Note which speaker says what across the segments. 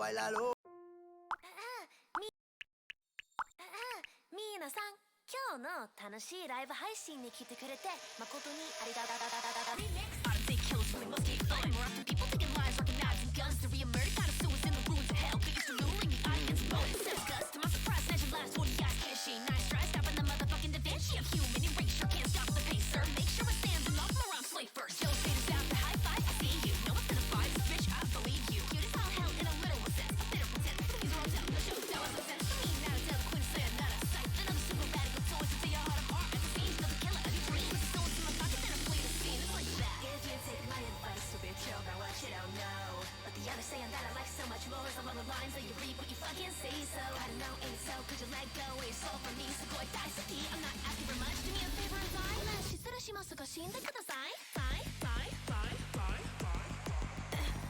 Speaker 1: bailalo.
Speaker 2: ミーナさん、今日の楽しいライブ配信に来てくれて誠にありがとう。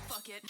Speaker 2: Fuck it.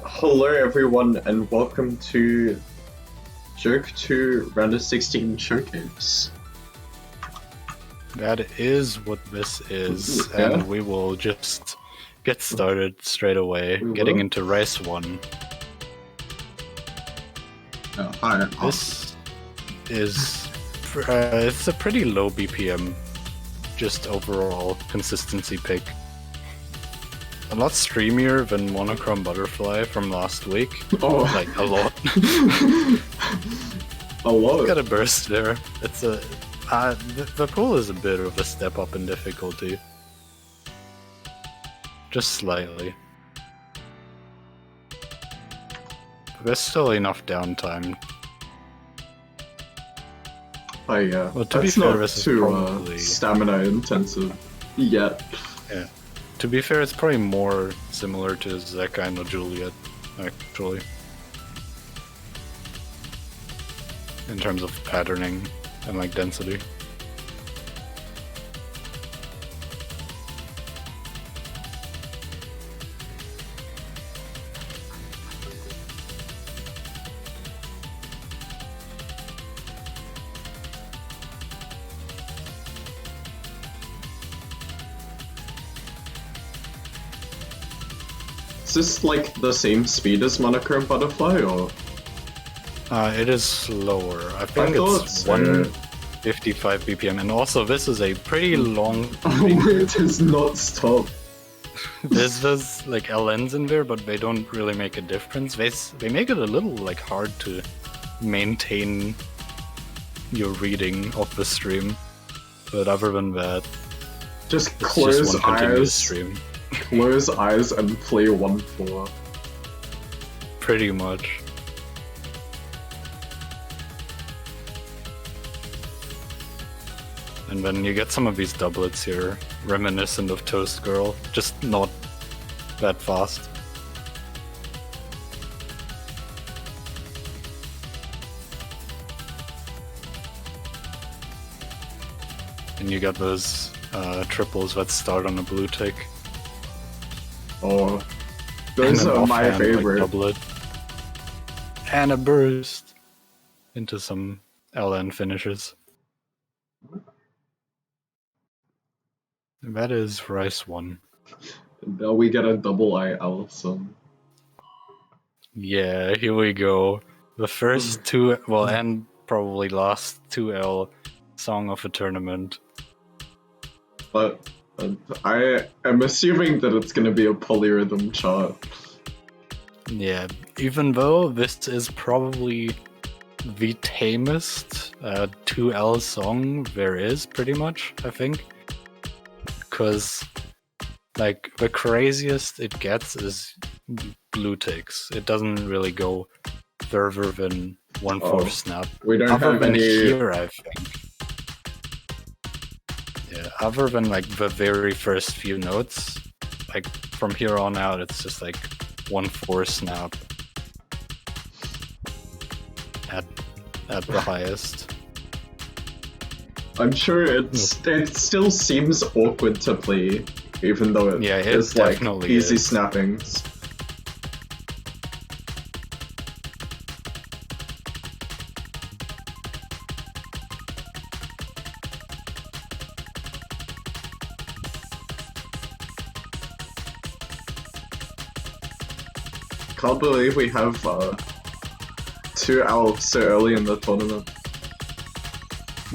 Speaker 3: Hello everyone and welcome to JOKE2 Round of 16 Showcase.
Speaker 4: That is what this is, and we will just get started straight away, getting into race 1.
Speaker 3: Oh, hi.
Speaker 4: This is it's a pretty low BPM, just overall consistency pick. A lot streamier than Monochrome Butterfly from last week.
Speaker 3: Oh,
Speaker 4: like a lot.
Speaker 3: A lot.
Speaker 4: It's got a burst there. It's a the pool is a bit of a step up in difficulty, just slightly. There's still enough downtime.
Speaker 3: Oh yeah.
Speaker 4: Well, to
Speaker 3: That's
Speaker 4: be fair,
Speaker 3: not
Speaker 4: this is
Speaker 3: too
Speaker 4: probably
Speaker 3: stamina intensive yet.
Speaker 4: Yeah. To be fair, it's probably more similar to Zeka and Juliet, actually, in terms of patterning and like density.
Speaker 3: Is this like the same speed as Monochrome Butterfly or?
Speaker 4: It is slower. I think it's 155 BPM, and also this is a pretty long.
Speaker 3: Oh, it does not stop.
Speaker 4: There's those like LNs in there, but they don't really make a difference. They make it a little like hard to maintain your reading of the stream. But other than that,
Speaker 3: Just
Speaker 4: it's
Speaker 3: close
Speaker 4: just one continuous
Speaker 3: eyes,
Speaker 4: stream.
Speaker 3: close eyes, and play 1-4.
Speaker 4: Pretty much. And then you get some of these doublets here, reminiscent of Toast Girl, just not that fast. And you got those triples that start on a blue tick.
Speaker 3: Oh, those
Speaker 4: And an
Speaker 3: are my
Speaker 4: offhand, like,
Speaker 3: favorite.
Speaker 4: doublet. And a burst into some LN finishes. And that is Rice 1.
Speaker 3: Now we get a double IL song.
Speaker 4: Yeah, here we go. The first two, well, and probably last 2L song of a tournament.
Speaker 3: But I am assuming that it's gonna be a polyrhythm chart.
Speaker 4: Yeah, even though this is probably the tamest 2L song there is, pretty much, I think. Because, like, the craziest it gets is blue ticks. It doesn't really go further than 1/4 snap.
Speaker 3: We don't
Speaker 4: Other
Speaker 3: have
Speaker 4: than
Speaker 3: any.
Speaker 4: here, I think. Yeah, other than like the very first few notes, like from here on out, it's just like 1/4 snap at the highest.
Speaker 3: I'm sure it still seems awkward to play, even though it
Speaker 4: Yeah, it
Speaker 3: is like
Speaker 4: definitely
Speaker 3: easy
Speaker 4: is.
Speaker 3: snappings. Can't believe we have 2L so early in the tournament.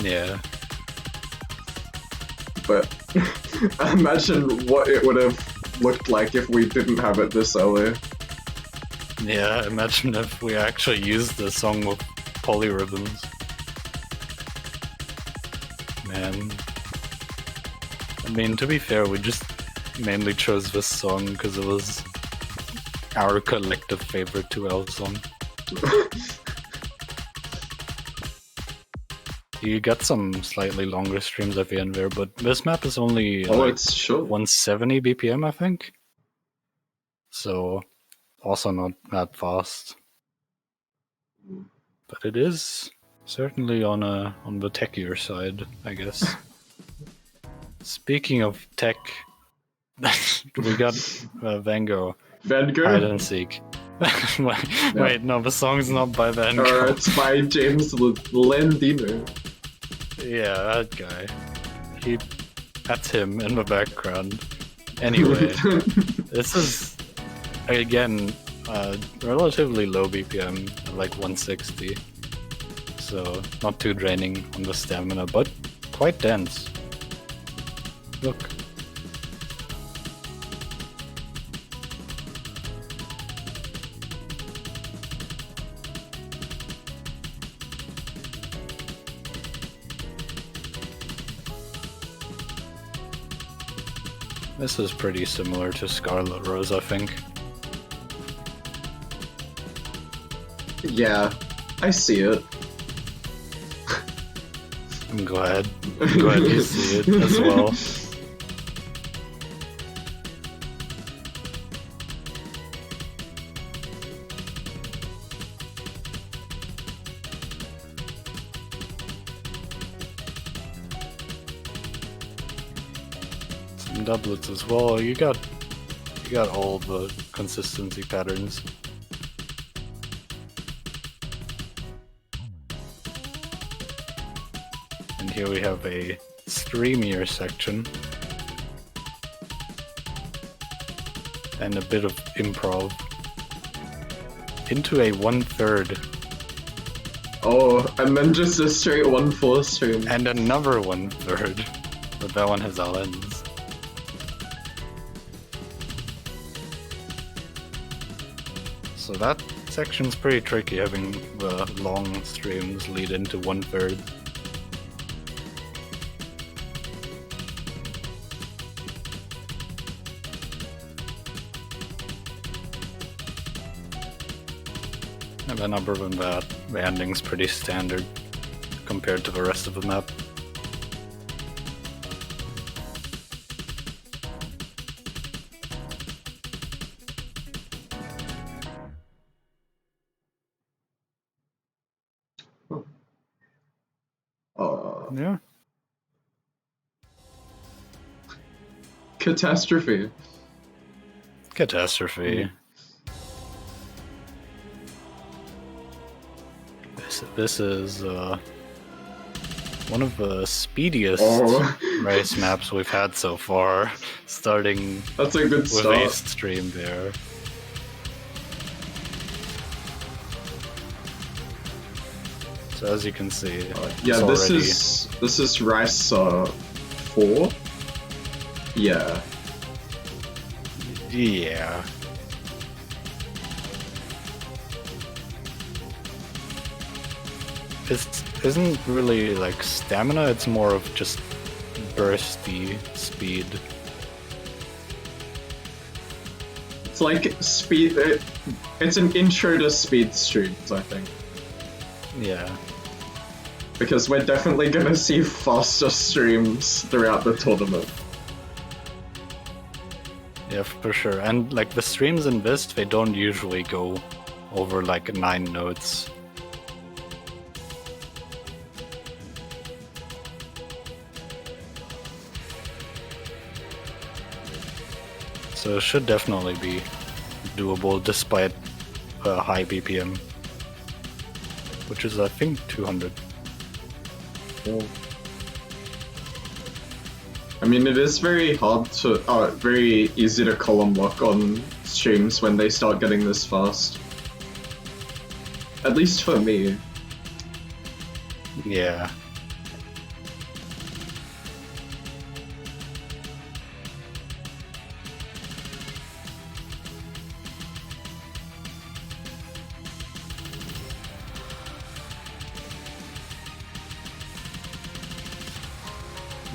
Speaker 4: Yeah,
Speaker 3: But imagine what it would have looked like if we didn't have it this early.
Speaker 4: yeah. Imagine if we actually used the song with polyrhythms. Man, I mean, to be fair, we just mainly chose this song because it was our collective favorite 2L song. You got some slightly longer streams at the end there, but this map is only
Speaker 3: Oh,
Speaker 4: like
Speaker 3: it's short.
Speaker 4: 170 BPM, I think. So, also not that fast. But it is certainly on the techier side, I guess. Speaking of tech, we got Van Gogh,
Speaker 3: Van Gogh?
Speaker 4: Hide and Seek. Wait, no, the song's not by Van Gogh.
Speaker 3: It's by James Landino.
Speaker 4: Yeah, that guy. That's him in the background. Anyway, this is, again, relatively low BPM, like 160. So, not too draining on the stamina, but quite dense. Look. This is pretty similar to Scarlet Rose, I think.
Speaker 3: Yeah, I see it.
Speaker 4: I'm glad. I'm glad you see it as well. Some doublets as well. You got all the consistency patterns. And here we have a streamier section. And a bit of improv. Into a 1/3.
Speaker 3: Oh, and then just a straight 1/4 stream.
Speaker 4: And another 1/3. But that one has LNs. So that section's pretty tricky, having the long streams lead into 1/3. And then other than that, the ending's pretty standard compared to the rest of the map. Yeah.
Speaker 3: Catastrophe.
Speaker 4: Catastrophe. This is one of the speediest race maps we've had so far, starting
Speaker 3: That's a good
Speaker 4: with
Speaker 3: start.
Speaker 4: Ace stream there. So as you can see,
Speaker 3: Yeah,
Speaker 4: it's
Speaker 3: this is Rice 4. Yeah.
Speaker 4: yeah. It isn't really like stamina, it's more of just bursty speed.
Speaker 3: It's like speed. It's an intro to speed streams, I think.
Speaker 4: Yeah.
Speaker 3: Because we're definitely gonna see faster streams throughout the tournament.
Speaker 4: Yeah, for sure. And like the streams in this, they don't usually go over like 9 notes. So it should definitely be doable despite a high BPM, which is I think 200.
Speaker 3: I mean, it is very hard to, very easy to column lock on streams when they start getting this fast. At least for me.
Speaker 4: Yeah.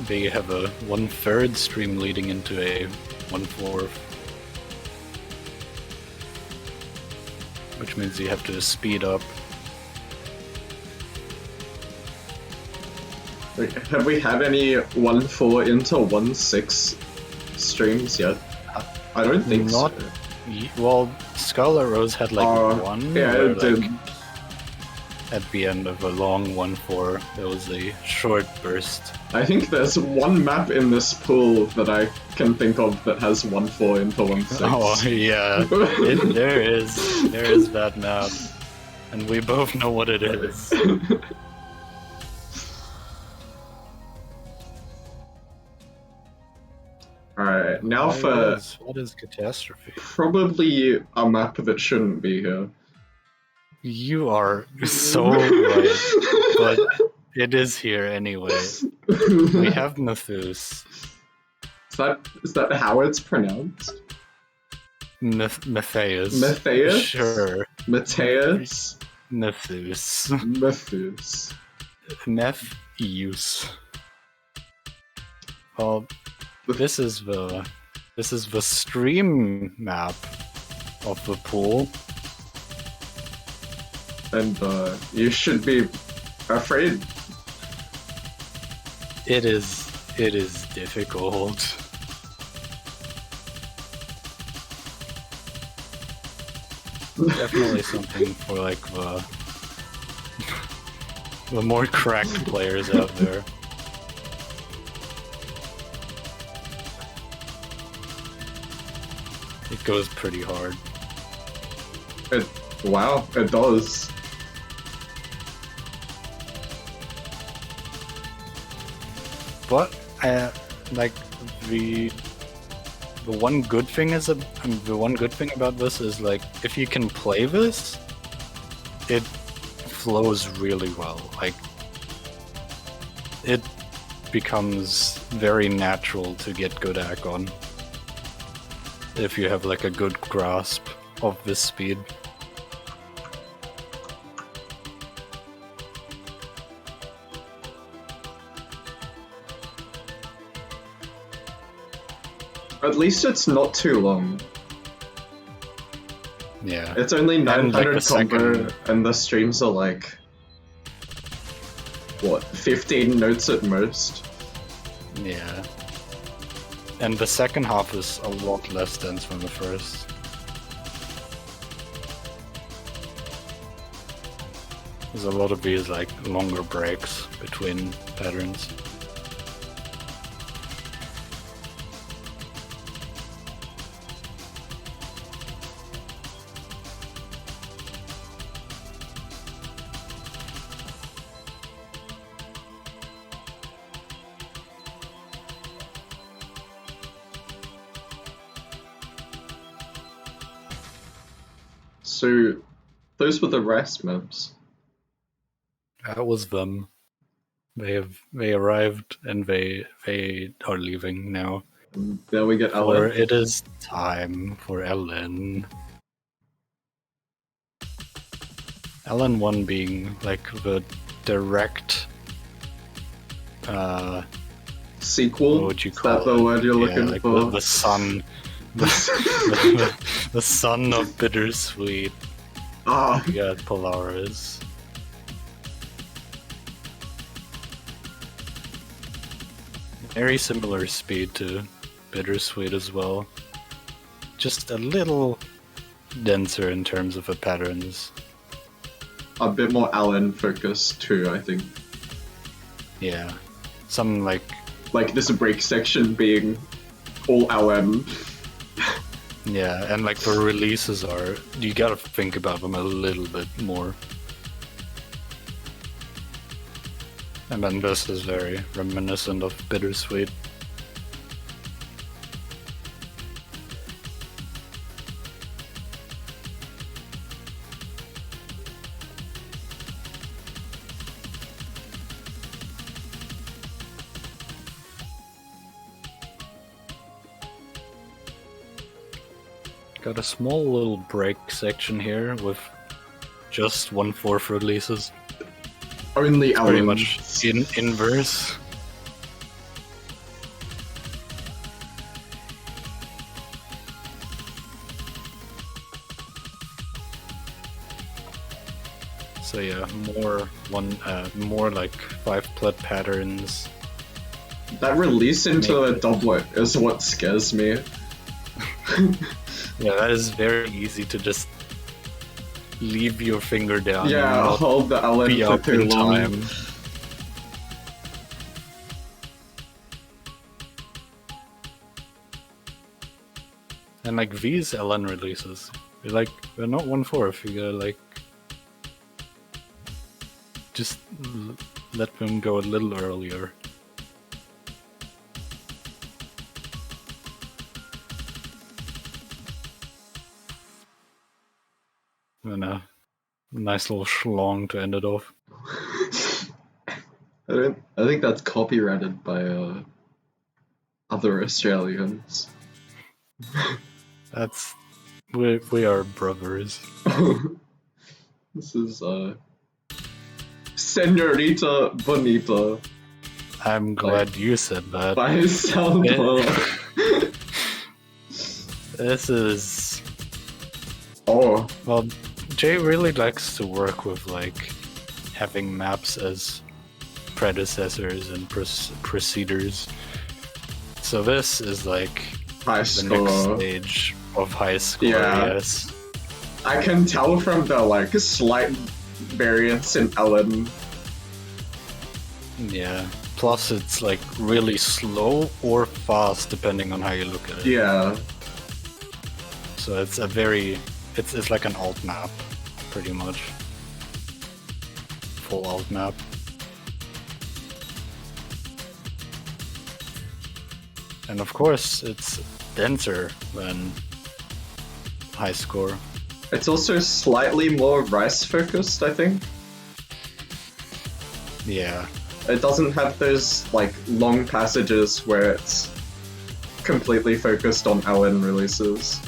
Speaker 4: They have a 1/3 stream leading into a 1/4, which means you have to speed up.
Speaker 3: Wait, have we had any 1/4 into 1/6 streams yet? I don't think
Speaker 4: Not
Speaker 3: so.
Speaker 4: Well, Scarlet Rose had like one.
Speaker 3: Yeah,
Speaker 4: where,
Speaker 3: it did.
Speaker 4: like, at the end of a long 1/4, there was a short burst.
Speaker 3: I think there's one map in this pool that I can think of that has 1/4 into 1/6.
Speaker 4: Oh yeah, there is that map, and we both know what it is.
Speaker 3: Alright, now for
Speaker 4: what is Catastrophe?
Speaker 3: probably a map that shouldn't be here.
Speaker 4: You are so right, but it is here anyway. We have Nethus.
Speaker 3: Is that how it's pronounced?
Speaker 4: Matthias.
Speaker 3: Matthias?
Speaker 4: Sure.
Speaker 3: Matthias?
Speaker 4: Nethus.
Speaker 3: Matthias.
Speaker 4: Nethus. Well, this is the stream map of the pool.
Speaker 3: And you should be afraid.
Speaker 4: It is difficult. Definitely something for like the more cracked players out there. It goes pretty hard.
Speaker 3: Wow, it does.
Speaker 4: But like the one good thing about this is like if you can play this, it flows really well. Like it becomes very natural to get good act on if you have like a good grasp of this speed.
Speaker 3: At least it's not too long.
Speaker 4: Yeah.
Speaker 3: It's only
Speaker 4: And,
Speaker 3: 900
Speaker 4: like,
Speaker 3: combo,
Speaker 4: second-
Speaker 3: and the streams are like, what, 15 notes at most?
Speaker 4: Yeah. And the second half is a lot less dense than the first. There's a lot of these like longer breaks between patterns.
Speaker 3: So, those were the rice maps.
Speaker 4: That was them. They arrived and they are leaving now.
Speaker 3: And there we get
Speaker 4: For
Speaker 3: Ellen.
Speaker 4: it is time for Ellen. Ellen 1 being like the direct
Speaker 3: Sequel?
Speaker 4: what would you
Speaker 3: Is
Speaker 4: call
Speaker 3: that the
Speaker 4: it?
Speaker 3: word you're
Speaker 4: Yeah,
Speaker 3: looking
Speaker 4: like
Speaker 3: for?
Speaker 4: the son the son of Bittersweet.
Speaker 3: Ah,
Speaker 4: Yeah, Polaris. Very similar speed to Bittersweet as well. Just a little denser in terms of the patterns.
Speaker 3: a bit more Allen focused too, I think.
Speaker 4: Yeah. Some like
Speaker 3: Like this break section being all Allen.
Speaker 4: yeah, and like the releases are you gotta think about them a little bit more. And then this is very reminiscent of Bittersweet. Got a small little break section here with just 1/4 releases.
Speaker 3: Only
Speaker 4: Pretty
Speaker 3: Allen.
Speaker 4: much inverse. So yeah, more like 5-plet patterns.
Speaker 3: That release into
Speaker 4: Make
Speaker 3: a doublet is what scares me.
Speaker 4: Yeah, that is very easy to just leave your finger down.
Speaker 3: Yeah,
Speaker 4: and not
Speaker 3: hold the Allen
Speaker 4: be
Speaker 3: for
Speaker 4: up
Speaker 3: too
Speaker 4: in
Speaker 3: long.
Speaker 4: time. And like these LN releases, they're not 1/4. You gotta like just let them go a little earlier. And a nice little schlong to end it off.
Speaker 3: I think that's copyrighted by other Australians.
Speaker 4: That's we are brothers.
Speaker 3: This is Senorita Bonita
Speaker 4: I'm glad you said that.
Speaker 3: by Salvo.
Speaker 4: This is
Speaker 3: Oh,
Speaker 4: well, Jay really likes to work with like having maps as predecessors and preceders. So this is like
Speaker 3: high
Speaker 4: the next
Speaker 3: score.
Speaker 4: stage of high score.
Speaker 3: Yeah.
Speaker 4: Yes.
Speaker 3: I can tell from the like slight variance in Ellen.
Speaker 4: Yeah. Plus, it's like really slow or fast depending on how you look at it.
Speaker 3: Yeah,
Speaker 4: So it's a very it's like an alt map, pretty much. Full alt map. And of course, it's denser than high score.
Speaker 3: it's also slightly more rice focused, I think.
Speaker 4: Yeah.
Speaker 3: It doesn't have those like long passages where it's completely focused on Ellen releases.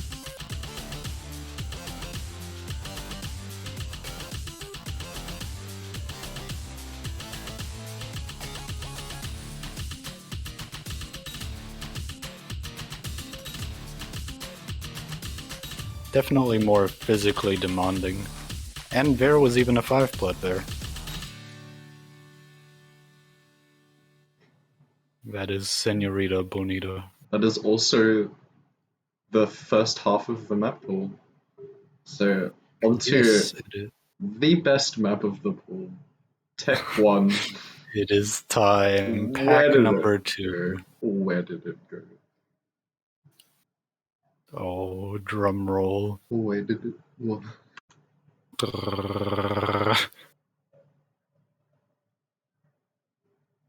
Speaker 4: Definitely more physically demanding. And there was even a 5 blood there. That is Senorita Bonita.
Speaker 3: That is also the first half of the map pool. So, onto
Speaker 4: Yes, it is.
Speaker 3: the best map of the pool. Tech 1.
Speaker 4: It is time.
Speaker 3: Where
Speaker 4: Pack
Speaker 3: did
Speaker 4: number
Speaker 3: it
Speaker 4: 2.
Speaker 3: go? Where did it go?
Speaker 4: Oh, drum roll.
Speaker 3: Where did it go?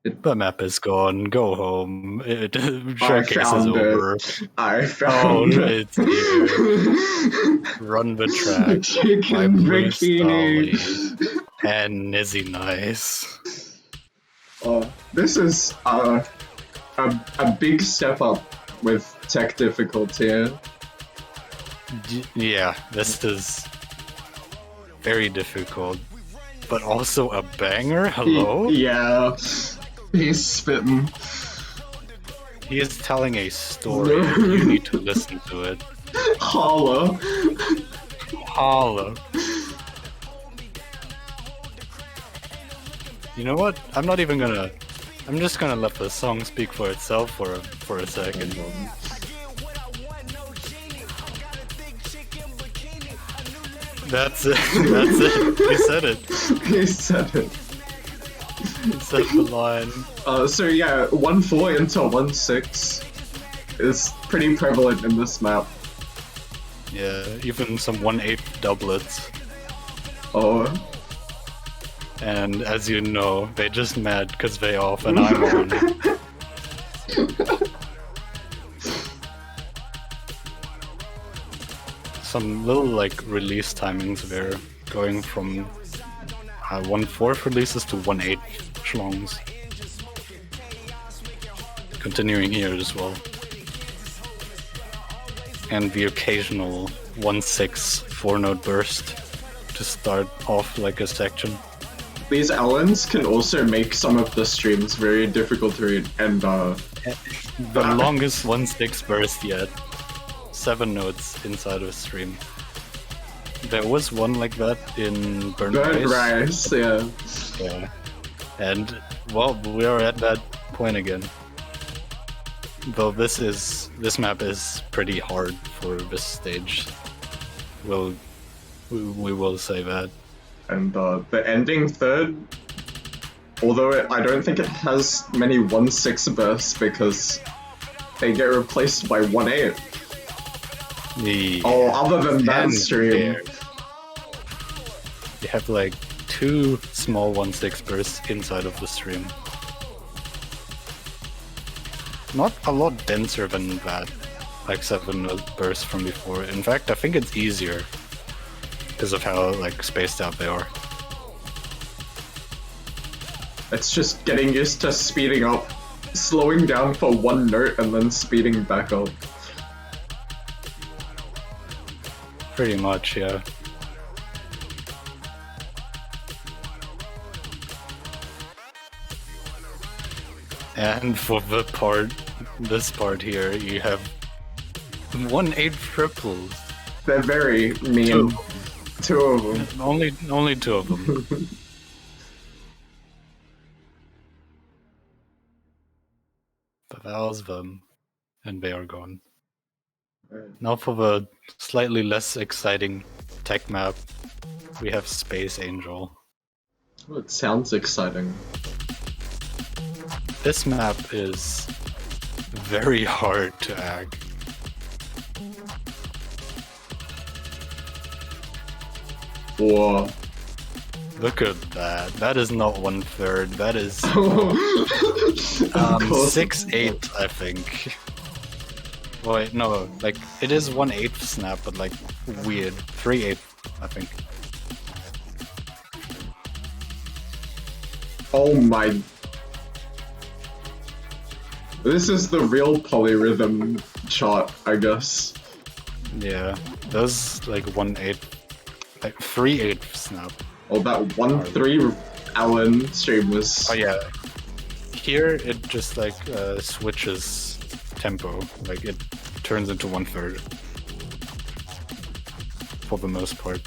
Speaker 4: The map is gone. Go home.
Speaker 3: I
Speaker 4: Showcase is
Speaker 3: found
Speaker 4: over.
Speaker 3: it. I found it.
Speaker 4: It's here. Run the track.
Speaker 3: Chicken
Speaker 4: Blue
Speaker 3: bikini.
Speaker 4: Starly. And Nizzy Nice.
Speaker 3: This is a big step up with tech difficulty.
Speaker 4: Yeah, this is very difficult, but also a banger. Hello?
Speaker 3: Yeah, he's spitting.
Speaker 4: He is telling a story. You need to listen to it.
Speaker 3: Holla.
Speaker 4: Holla. You know what? I'm just gonna let the song speak for itself for a second. That's it. That's it. He said it.
Speaker 3: He said it.
Speaker 4: He said the line.
Speaker 3: So yeah, 1-4 into 1-6 is pretty prevalent in this map.
Speaker 4: Yeah, even some 1/8 doublets.
Speaker 3: Oh.
Speaker 4: And as you know, they just mad because they off and I'm on. Some little like release timings there, going from 1/4 releases to 1/8 schlongs. Continuing here as well. And the occasional 1/6 4-note burst to start off like a section.
Speaker 3: These Ellens can also make some of the streams very difficult to read, and
Speaker 4: The longest 1/6 burst yet. 7 notes inside of a stream. There was one like that in Burnt
Speaker 3: Rice, yeah.
Speaker 4: Yeah. And, well, we are at that point again. Though this map is pretty hard for this stage. We will say that.
Speaker 3: And the ending third, although I don't think it has many 1/6 bursts because they get replaced by 1/8. Oh, other than that stream.
Speaker 4: You have like 2 small 1/6 bursts inside of the stream. Not a lot denser than that, like 7 bursts from before. In fact, I think it's easier because of how like spaced out they are.
Speaker 3: It's just getting used to speeding up, slowing down for 1 note and then speeding back up.
Speaker 4: Pretty much, yeah. And for this part here, you have 1/8 triples.
Speaker 3: They're very mean. 2 of them.
Speaker 4: Only 2 of them. But that was them, and they are gone. Now for the slightly less exciting tech map, we have Space Angel.
Speaker 3: Oh, it sounds exciting.
Speaker 4: This map is very hard to hack.
Speaker 3: Whoa.
Speaker 4: Look at that. That is not 1/3. That is 6/8, I think. Wait, no, like it is 1/8 snap, but like weird 3/8, I think.
Speaker 3: Oh my. This is the real polyrhythm chart, I guess.
Speaker 4: Yeah, those like 1/8, like 3/8 snap.
Speaker 3: Oh, that 1-3 Allen stream was.
Speaker 4: Oh yeah, here it just like switches tempo, like it turns into 1/3. for the most part.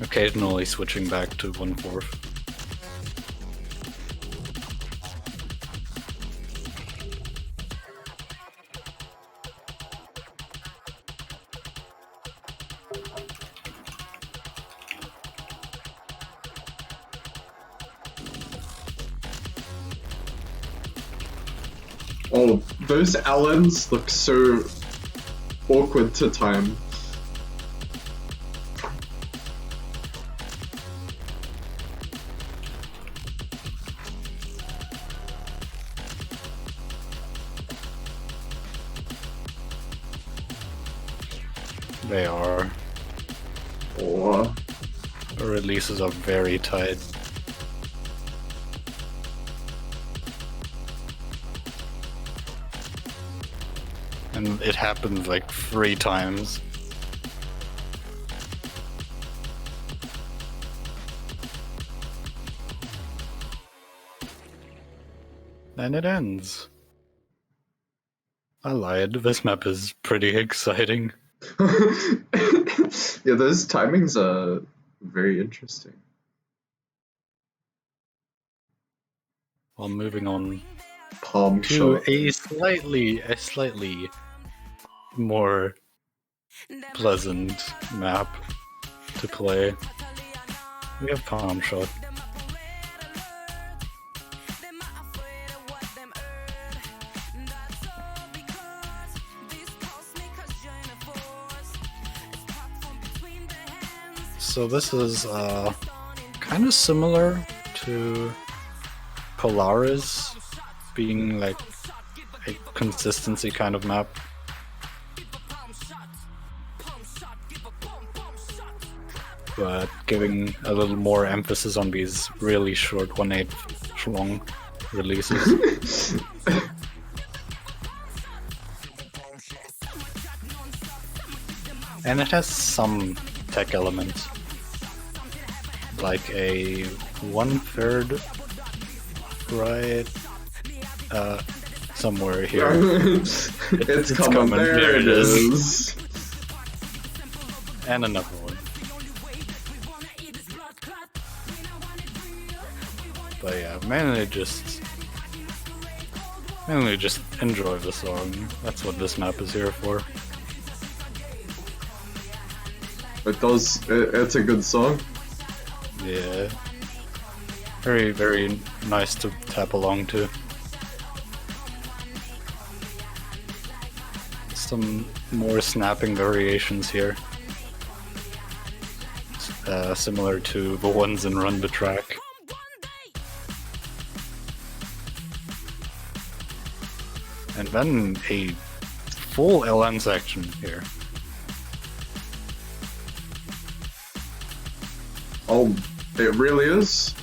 Speaker 4: Occasionally switching back to 1/4.
Speaker 3: Oh, those Allens look so awkward to time.
Speaker 4: They are.
Speaker 3: Oh.
Speaker 4: The releases are very tight. And it happened like 3 times. Then it ends. I lied, this map is pretty exciting.
Speaker 3: Yeah, those timings are very interesting.
Speaker 4: Well, moving on
Speaker 3: Palm
Speaker 4: to
Speaker 3: shot.
Speaker 4: a slightly more pleasant map to play. We have Palm Shot. So this is kind of similar to Polaris, being like a consistency kind of map. But giving a little more emphasis on these really short 1/8 long releases. And it has some tech elements, like a 1/3 right somewhere here.
Speaker 3: It's coming. There it is.
Speaker 4: And another one. But yeah, mainly just enjoy the song. That's what this map is here for.
Speaker 3: It's a good song.
Speaker 4: Yeah. Very, very nice to tap along to. Some more snapping variations here. Similar to the ones in Run the Track. And then a full LN section here.
Speaker 3: Oh, it really is?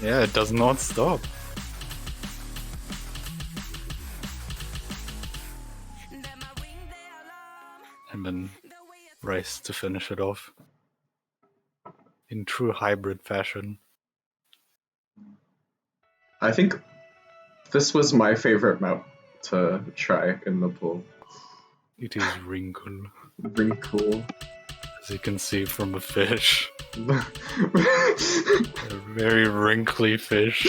Speaker 4: Yeah, it does not stop. And then Rice to finish it off. In true hybrid fashion.
Speaker 3: I think this was my favorite map to try in the pool.
Speaker 4: It is wrinkle.
Speaker 3: Wrinkle.
Speaker 4: As you can see from a fish. A very wrinkly fish.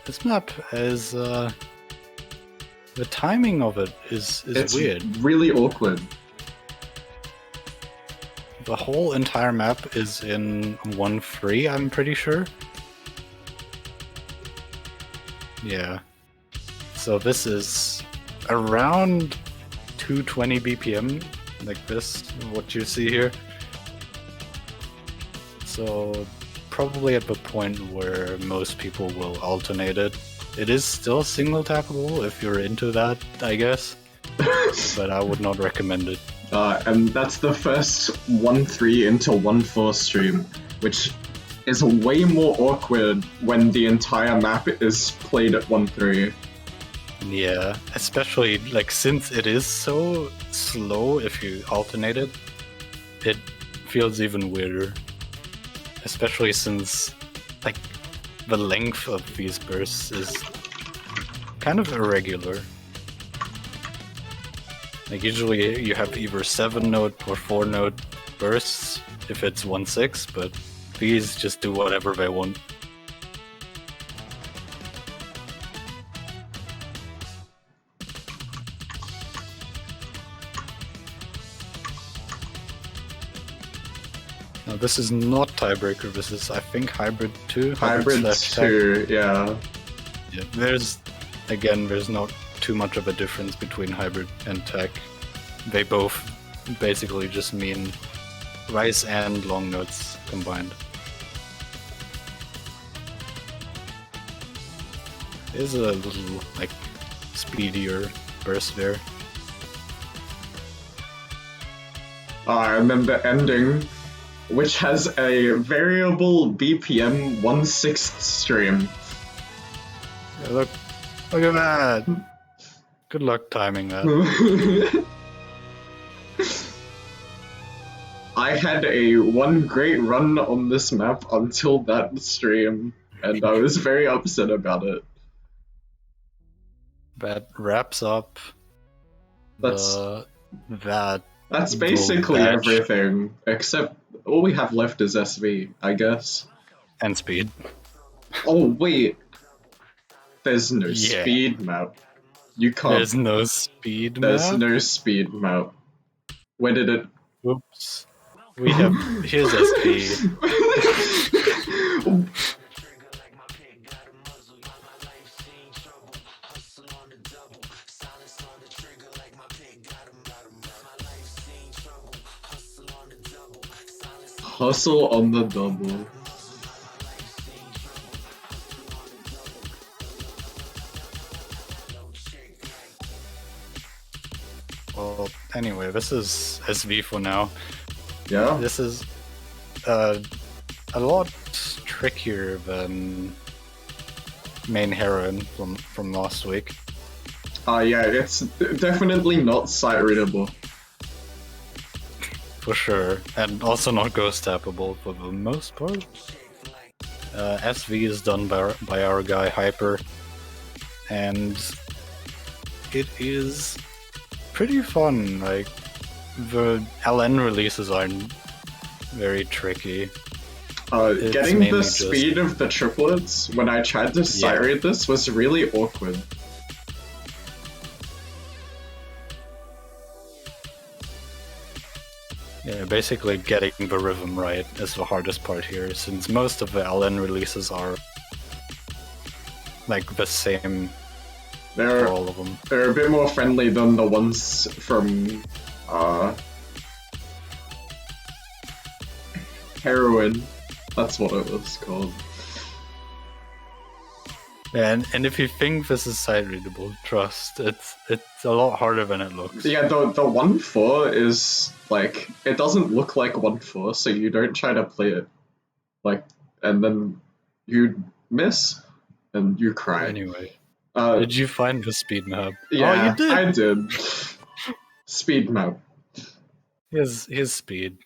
Speaker 4: This map is the timing of it is
Speaker 3: It's
Speaker 4: weird.
Speaker 3: really awkward.
Speaker 4: The whole entire map is in 1/3, I'm pretty sure. Yeah. So this is around 220 BPM, like this, what you see here. So probably at the point where most people will alternate it. It is still single tappable if you're into that, I guess. But I would not recommend it.
Speaker 3: And that's the first 1/3 into 1/4 stream, which is way more awkward when the entire map is played at 1/3.
Speaker 4: Yeah, especially like since it is so slow if you alternate it, it feels even weirder. Especially since like the length of these bursts is kind of irregular. Like usually you have either 7-note or 4-note bursts if it's 1/6, but these just do whatever they want. Now this is not tiebreaker, this is I think hybrid 2.
Speaker 3: Hybrid
Speaker 4: slash
Speaker 3: 2, yeah.
Speaker 4: Yeah, there's not too much of a difference between hybrid and tech. They both basically just mean rice and long notes combined. There's a little like speedier burst there.
Speaker 3: I remember ending, which has a variable BPM 1/6 stream.
Speaker 4: Yeah, look at that! Good luck timing that.
Speaker 3: I had one great run on this map until that stream, and I was very upset about it.
Speaker 4: That wraps up
Speaker 3: That's
Speaker 4: that.
Speaker 3: That's basically
Speaker 4: badge.
Speaker 3: everything, except all we have left is SV, I guess.
Speaker 4: And speed.
Speaker 3: Oh wait, there's no
Speaker 4: Yeah.
Speaker 3: speed map. You can't.
Speaker 4: There's no speed
Speaker 3: There's
Speaker 4: map?
Speaker 3: no speed map. Where did it?
Speaker 4: Oops. We have. Here's SP.
Speaker 3: Hustle on the double.
Speaker 4: Well, anyway, this is SV for now.
Speaker 3: Yeah?
Speaker 4: This is a lot trickier than main heroine from last week.
Speaker 3: Yeah, it's definitely not sight readable.
Speaker 4: For sure, and also not ghost tappable for the most part. SV is done by our guy Hyper, and it is pretty fun. Like, the LN releases aren't very tricky. It's
Speaker 3: Getting
Speaker 4: mainly
Speaker 3: the
Speaker 4: just-
Speaker 3: speed of the triplets when I tried to sight read this was really awkward.
Speaker 4: Yeah, basically getting the rhythm right is the hardest part here, since most of the LN releases are like the same for
Speaker 3: They're
Speaker 4: all of them.
Speaker 3: They're a bit more friendly than the ones from Heroin. That's what it was called.
Speaker 4: Yeah, and if you think this is sight readable, trust, it's a lot harder than it looks.
Speaker 3: Yeah, the 1/4 is like, it doesn't look like 1/4, so you don't try to play it. Like, and then you miss and you cry.
Speaker 4: Anyway,
Speaker 3: Uh,
Speaker 4: did you find the speed map?
Speaker 3: yeah,
Speaker 4: Oh, you did.
Speaker 3: I did. Speed map.
Speaker 4: Here's speed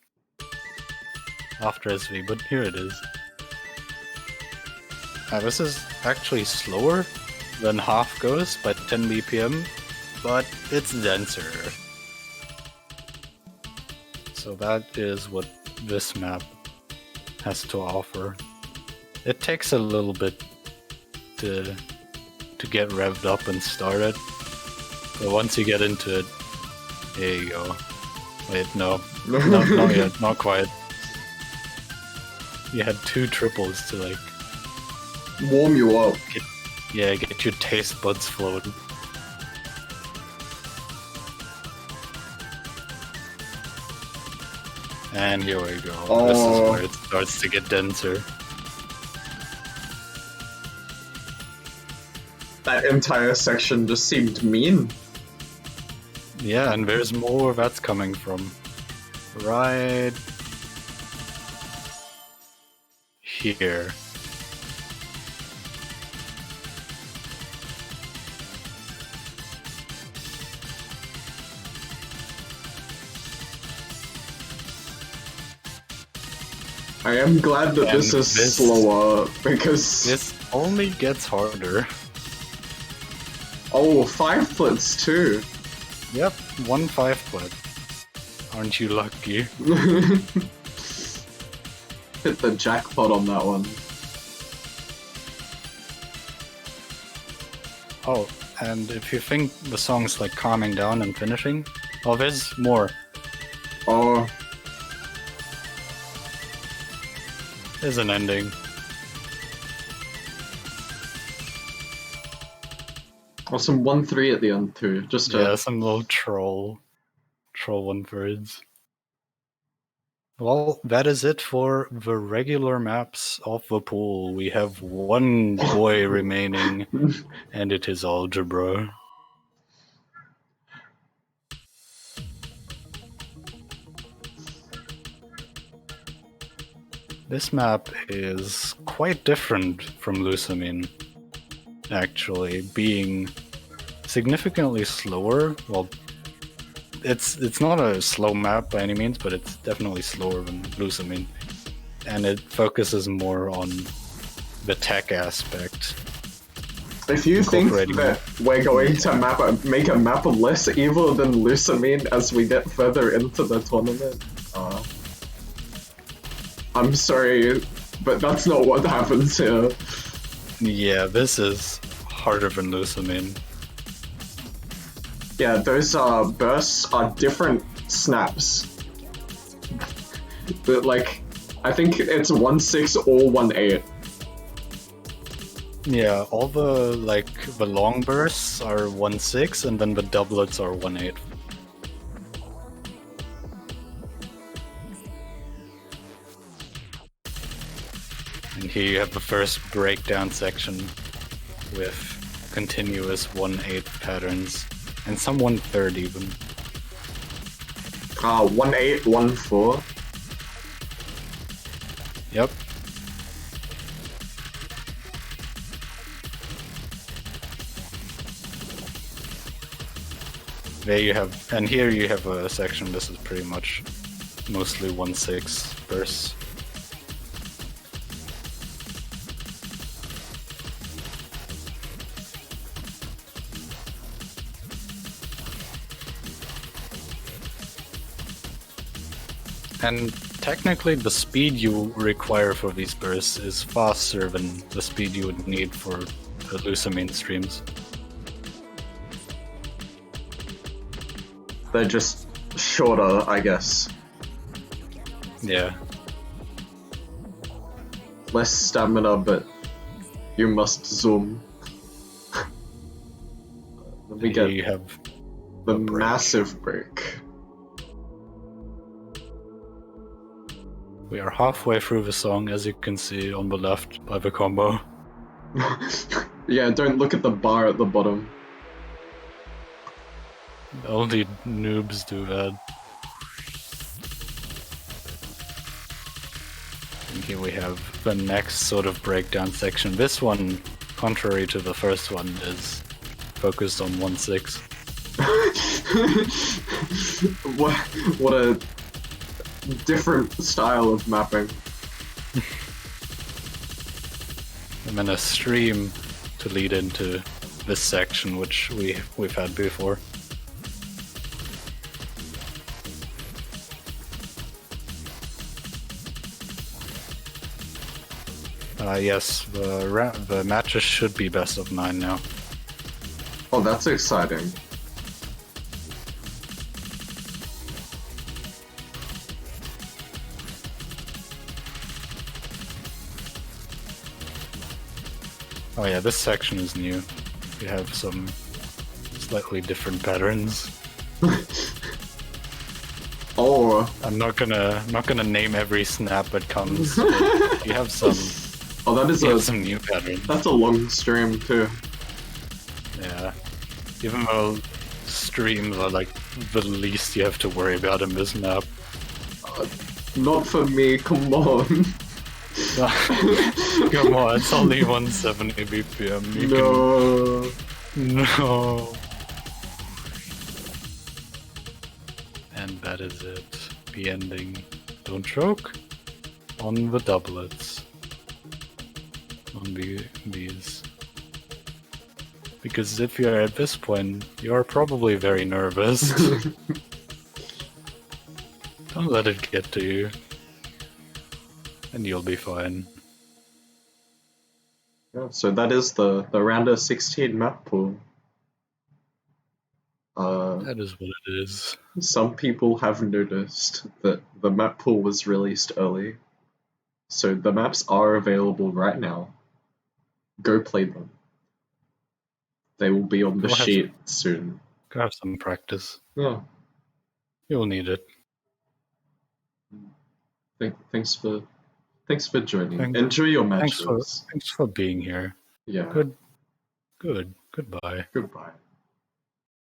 Speaker 4: after SV, but here it is. This is actually slower than half goes by 10 BPM, but it's denser. So that is what this map has to offer. It takes a little bit to get revved up and started, but once you get into it, there you go. Wait, no, not yet, not quite. You had 2 triples to like,
Speaker 3: Warm you up.
Speaker 4: get your taste buds floating. And here we go.
Speaker 3: Oh.
Speaker 4: This is where it starts to get denser.
Speaker 3: That entire section just seemed mean.
Speaker 4: Yeah, and there's more that's coming from right here.
Speaker 3: I am glad that
Speaker 4: And
Speaker 3: this is
Speaker 4: this-
Speaker 3: slower, because...
Speaker 4: This only gets harder.
Speaker 3: Oh, 5 flips too.
Speaker 4: Yep, 1-5 plat. Aren't you lucky?
Speaker 3: Hit the jackpot on that one.
Speaker 4: Oh, and if you think the song's like calming down and finishing, oh, there's more.
Speaker 3: Oh,
Speaker 4: There's an ending.
Speaker 3: or some 1-3 at the end too. Just to...
Speaker 4: Yeah, some little troll 1/3. Well, that is it for the regular maps of the pool. We have one boy remaining, and it is algebra. This map is quite different from Lusamine, actually, being significantly slower. Well, it's not a slow map by any means, but it's definitely slower than Lusamine, and it focuses more on the tech aspect.
Speaker 3: If you think
Speaker 4: Incorporating
Speaker 3: that we're going to make a map less evil than Lusamine as we get further into the tournament, I'm sorry, but that's not what happens here.
Speaker 4: Yeah, this is harder than Lusamine.
Speaker 3: Yeah, those bursts are different snaps. But like, I think it's 1-6 or 1-8.
Speaker 4: Yeah, all the the long bursts are 1-6, and then the doublets are 1-8. And here you have the first breakdown section with continuous 1-8 patterns, and some 1/3 even.
Speaker 3: 1-8, 1-4.
Speaker 4: Yep. There you have, and here you have a section. This is pretty much mostly 1-6 bursts. And technically the speed you require for these bursts is faster than the speed you would need for the Lusamine streams.
Speaker 3: They're just shorter, I guess.
Speaker 4: Yeah.
Speaker 3: Less stamina, but you must zoom. Then we
Speaker 4: Here
Speaker 3: get
Speaker 4: you have
Speaker 3: the
Speaker 4: a break.
Speaker 3: massive break.
Speaker 4: We are halfway through the song, as you can see on the left by the combo.
Speaker 3: Yeah, don't look at the bar at the bottom.
Speaker 4: Only noobs do that. And here we have the next sort of breakdown section. This one, contrary to the first one, is focused on 1-6.
Speaker 3: What a different style of mapping.
Speaker 4: And then a stream to lead into this section, which we've had before. Yes, the matches should be best of 9 now.
Speaker 3: Oh, that's exciting.
Speaker 4: Oh yeah, this section is new. You have some slightly different patterns.
Speaker 3: Oh.
Speaker 4: I'm not gonna name every snap that comes. But you have some.
Speaker 3: Oh, that is
Speaker 4: Some new patterns.
Speaker 3: That's a long stream too.
Speaker 4: Yeah. Even though streams are like the least you have to worry about in this map.
Speaker 3: Not for me. Come on.
Speaker 4: Come on, it's only 170 BPM. You
Speaker 3: No.
Speaker 4: No. And that is it. The ending. Don't choke on the doublets. On these. Because if you're at this point, you're probably very nervous. Don't let it get to you. And you'll be fine.
Speaker 3: Yeah, so that is the Rounder 16 map pool.
Speaker 4: That is what it is.
Speaker 3: Some people have noticed that the map pool was released early. So the maps are available right now. Go play them. They will be on the sheet soon.
Speaker 4: Go have some practice.
Speaker 3: Yeah.
Speaker 4: You'll need it.
Speaker 3: Thanks for joining. Enjoy your matches.
Speaker 4: Thanks for being here.
Speaker 3: Yeah.
Speaker 4: Goodbye.
Speaker 3: Goodbye.